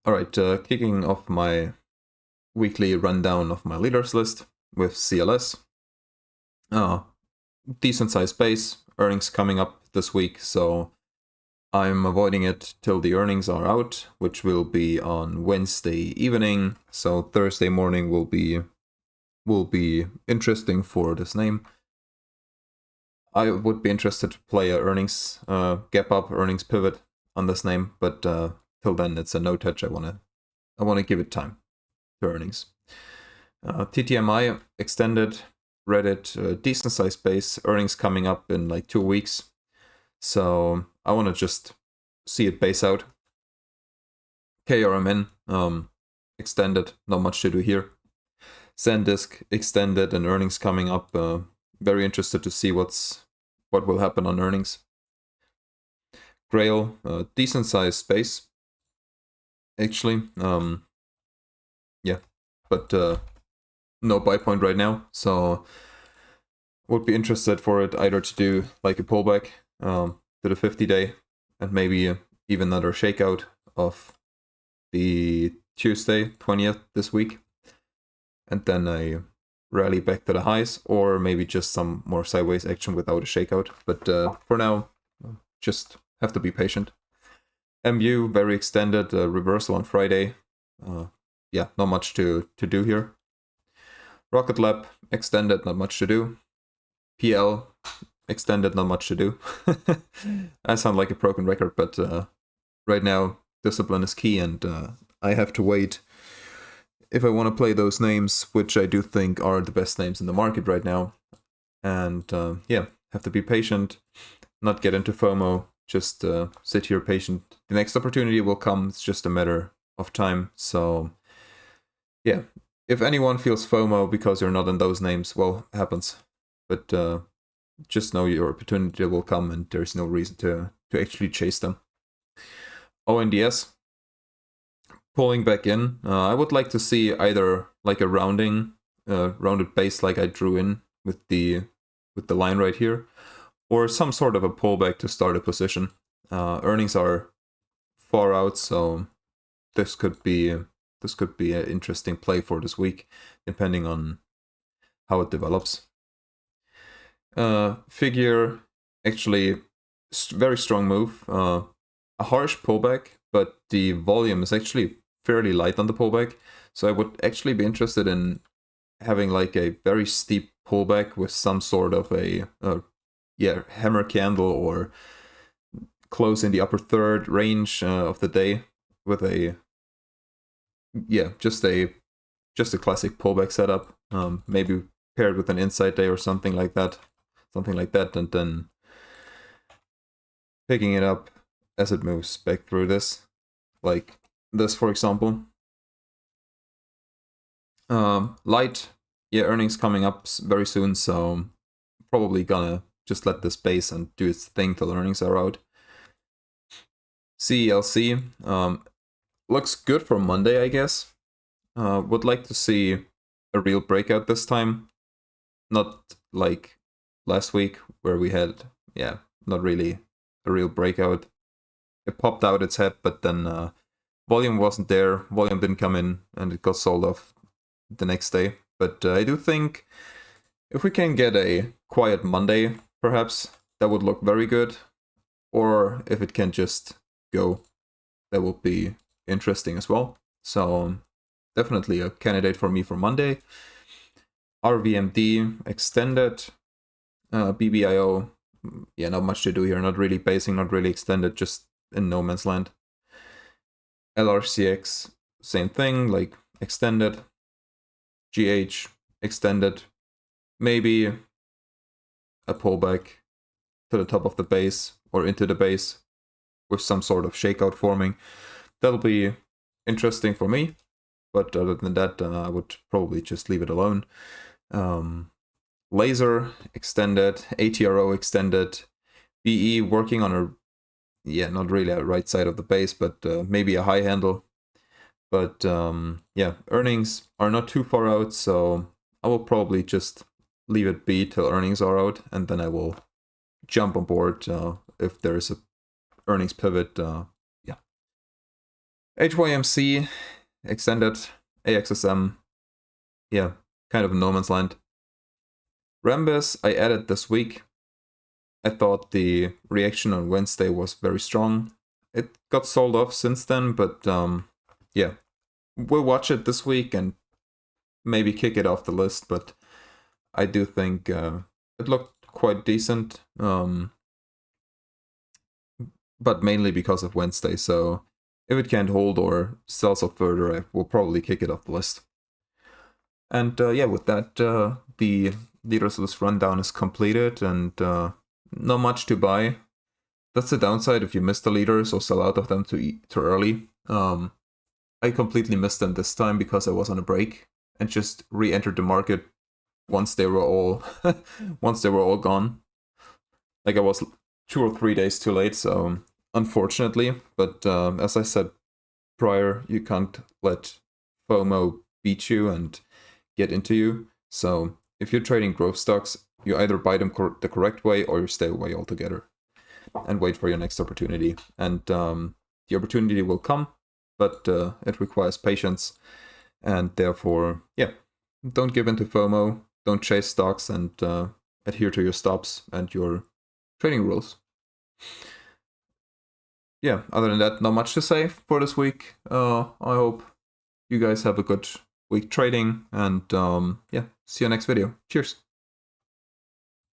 All right, kicking off my weekly rundown of my leaders list with CLS. Decent sized base, earnings coming up this week, so I'm avoiding it till the earnings are out, which will be on Wednesday evening. So Thursday morning will be interesting for this name. I would be interested to play a earnings gap up, earnings pivot on this name, but till then it's a no touch. I wanna give it time to earnings. TTMI extended, Reddit, decent sized base, earnings coming up in like 2 weeks. So I want to just see it base out. KRMN extended, not much to do here. SanDisk extended and earnings coming up. Very interested to see what will happen on earnings. GRAL, decent sized space. Actually, yeah, but no buy point right now. So would be interested for it either to do like a pullback to the 50-day and maybe even another shakeout of the Tuesday 20th this week, and then a rally back to the highs, or maybe just some more sideways action without a shakeout. But for now, just have to be patient. MU very extended, reversal on Friday. Yeah, not much to do here. Rocket Lab extended, not much to do. PL extended, not much to do. I sound like a broken record, but right now discipline is key, and I have to wait if I want to play those names, which I do think are the best names in the market right now. And yeah, have to be patient, not get into FOMO, just sit here patient. The next opportunity will come, it's just a matter of time. So yeah, if anyone feels FOMO because you're not in those names, well, happens. But just know your opportunity will come, and there's no reason to actually chase them. ONDS pulling back in. I would like to see either like a rounded base like I drew in with the line right here, or some sort of a pullback to start a position. Earnings are far out, so this could be an interesting play for this week, depending on how it develops. FIGR, actually very strong move. A harsh pullback, but the volume is actually fairly light on the pullback. So I would actually be interested in having like a very steep pullback with some sort of a hammer candle or close in the upper third range of the day with a just a classic pullback setup. Maybe paired with an inside day or something like that, and then picking it up as it moves back through this, like this, for example. LITE, earnings coming up very soon, so probably gonna just let this base and do its thing till earnings are out. CELC looks good for Monday, I guess. Would like to see a real breakout this time, not like last week where we had not really a real breakout. It popped out its head, but then volume wasn't there, volume didn't come in, and it got sold off the next day. But I do think if we can get a quiet Monday, perhaps, that would look very good. Or if it can just go, that would be interesting as well. So definitely a candidate for me for Monday. RVMD extended, BBIO, not much to do here, not really basing, not really extended, just in no man's land. LRCX, same thing, like extended. GH extended, maybe a pullback to the top of the base or into the base with some sort of shakeout forming. That'll be interesting for me, but other than that, I would probably just leave it alone. LASR extended, ATRO extended, BE working on not really a right side of the base, but maybe a high handle. But earnings are not too far out, so I will probably just leave it be till earnings are out, and then I will jump on board if there is a earnings pivot. HYMC extended, AXSM, yeah, kind of no man's land. RMBS I added this week. I thought the reaction on Wednesday was very strong. It got sold off since then, but yeah, we'll watch it this week and maybe kick it off the list, but I do think it looked quite decent, but mainly because of Wednesday, so if it can't hold or sells off further, I will probably kick it off the list. And yeah, with that, the leaders list rundown is completed, and not much to buy. That's the downside if you miss the leaders or sell out of them too early. I completely missed them this time because I was on a break and just re-entered the market once they were all gone. Like I was 2 or 3 days too late, so unfortunately. But as I said prior, you can't let FOMO beat you and get into you. So if you're trading growth stocks, you either buy them the correct way or you stay away altogether and wait for your next opportunity. And the opportunity will come, but it requires patience. And therefore, yeah, don't give in to FOMO, don't chase stocks, and adhere to your stops and your trading rules. Yeah, other than that, not much to say for this week. I hope you guys have a good week trading, and yeah, see you next video. Cheers.